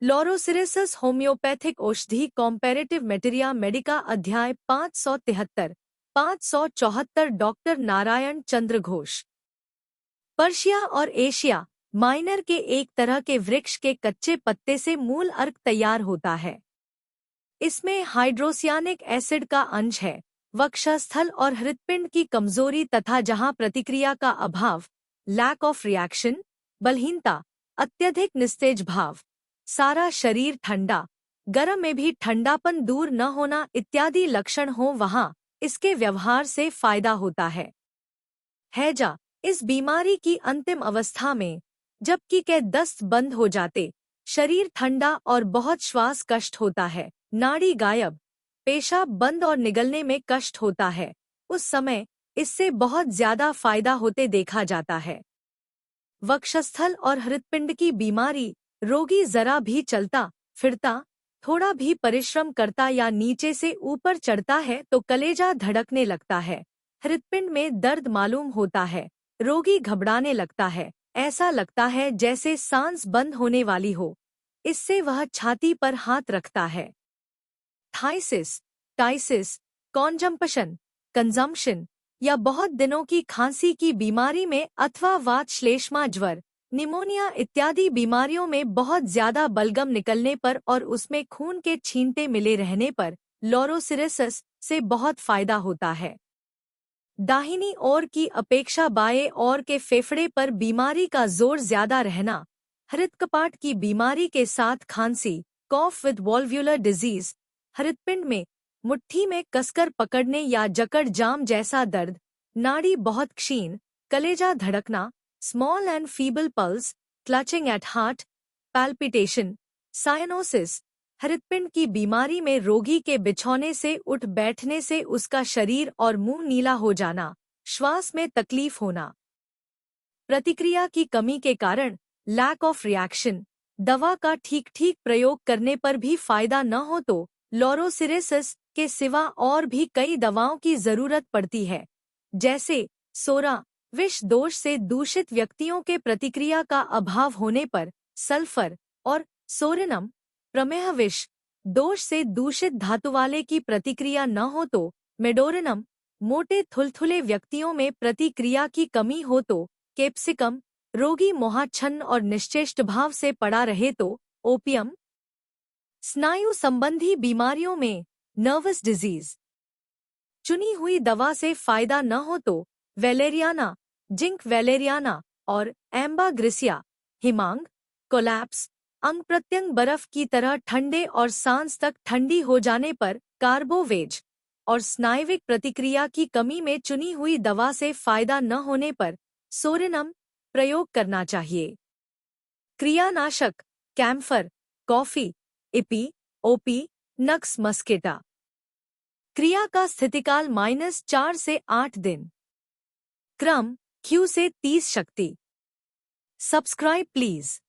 लॉरोसिरेसिस homeopathic औषधि कॉम्पैरेटिव मेटेरिया Medica अध्याय 573 574 doctor Narayan चंद्र Ghosh. Persia और एशिया माइनर के एक तरह के वृक्ष के कच्चे पत्ते से मूल अर्क तैयार होता है। इसमें हाइड्रोसियानिक एसिड का अंश है। वक्षस्थल और हृत्पिंड की कमजोरी तथा जहां प्रतिक्रिया का अभाव, लैक ऑफ रिएक्शन, बलहीनता, अत्यधिक निस्तेज भाव, सारा शरीर ठंडा, गर्म में भी ठंडापन दूर न होना इत्यादि लक्षण हो, वहां इसके व्यवहार से फायदा होता है। हैजा इस बीमारी की अंतिम अवस्था में, जबकि के दस्त बंद हो जाते, शरीर ठंडा और बहुत श्वास कष्ट होता है, नाड़ी गायब, पेशाब बंद और निगलने में कष्ट होता है, उस समय इससे बहुत ज्यादा फायदा होते देखा जाता है। वक्षस्थल और हृत्पिंड की बीमारी, रोगी जरा भी चलता फिरता, थोड़ा भी परिश्रम करता या नीचे से ऊपर चढ़ता है तो कलेजा धड़कने लगता है, हृत्पिंड में दर्द मालूम होता है, रोगी घबराने लगता है, ऐसा लगता है जैसे सांस बंद होने वाली हो। इससे वह छाती पर हाथ रखता है। थाइसिस, टाइसिस, कॉन्जम्पशन, कंजम्पशन या बहुत दिनों की खांसी की बीमारी में अथवा वात श्लेष्मा ज्वर, निमोनिया इत्यादि बीमारियों में बहुत ज्यादा बलगम निकलने पर और उसमें खून के छींटे मिले रहने पर लॉरोसिरेसिस से बहुत फायदा होता है। दाहिनी ओर की अपेक्षा बाएं ओर के फेफड़े पर बीमारी का जोर ज्यादा रहना, हृदकपाट की बीमारी के साथ खांसी, कॉफ विद वॉल्व्यूलर डिजीज, हृत्पिंड में मुट्ठी में कसकर पकड़ने या जकड़ जाम जैसा दर्द, नाड़ी बहुत क्षीण, कलेजा धड़कना, small and feeble pulse, clutching at heart, palpitation, cyanosis, हृत्पिंड की बीमारी में रोगी के बिछौने से उठ बैठने से उसका शरीर और मुंह नीला हो जाना, श्वास में तकलीफ होना, प्रतिक्रिया की कमी के कारण लैक ऑफ रिएक्शन, दवा का ठीक प्रयोग करने पर भी फायदा न हो तो लॉरोसिरेसिस के सिवा और भी कई दवाओं की जरूरत पड़ती है, जैसे सोरा, विष दोष से दूषित व्यक्तियों के प्रतिक्रिया का अभाव होने पर सल्फर, और सोरेनम, प्रमेह विष दोष से दूषित धातु वाले की प्रतिक्रिया न हो तो मेडोरिनम, मोटे थुलथुले व्यक्तियों में प्रतिक्रिया की कमी हो तो कैप्सिकम, रोगी मोहाच्छन्न और निश्चेष्ट भाव से पड़ा रहे तो ओपियम, स्नायु संबंधी बीमारियों में नर्वस डिजीज, चुनी हुई दवा से फायदा न हो तो वेलेरियाना, जिंक वेलेरियाना और एम्बाग्रिसिया, हिमांग, कोलैप्स, अंग प्रत्यंग बर्फ की तरह ठंडे और सांस तक ठंडी हो जाने पर कार्बोवेज, और स्नायविक प्रतिक्रिया की कमी में चुनी हुई दवा से फायदा न होने पर सोरेनम प्रयोग करना चाहिए। क्रियानाशक, कैम्फर, कॉफी, इपी, ओपी, नक्स मस्केटा। क्रिया का स्थितिकाल -4 से 8 दिन। क्रम Q से 30 शक्ति। Subscribe please.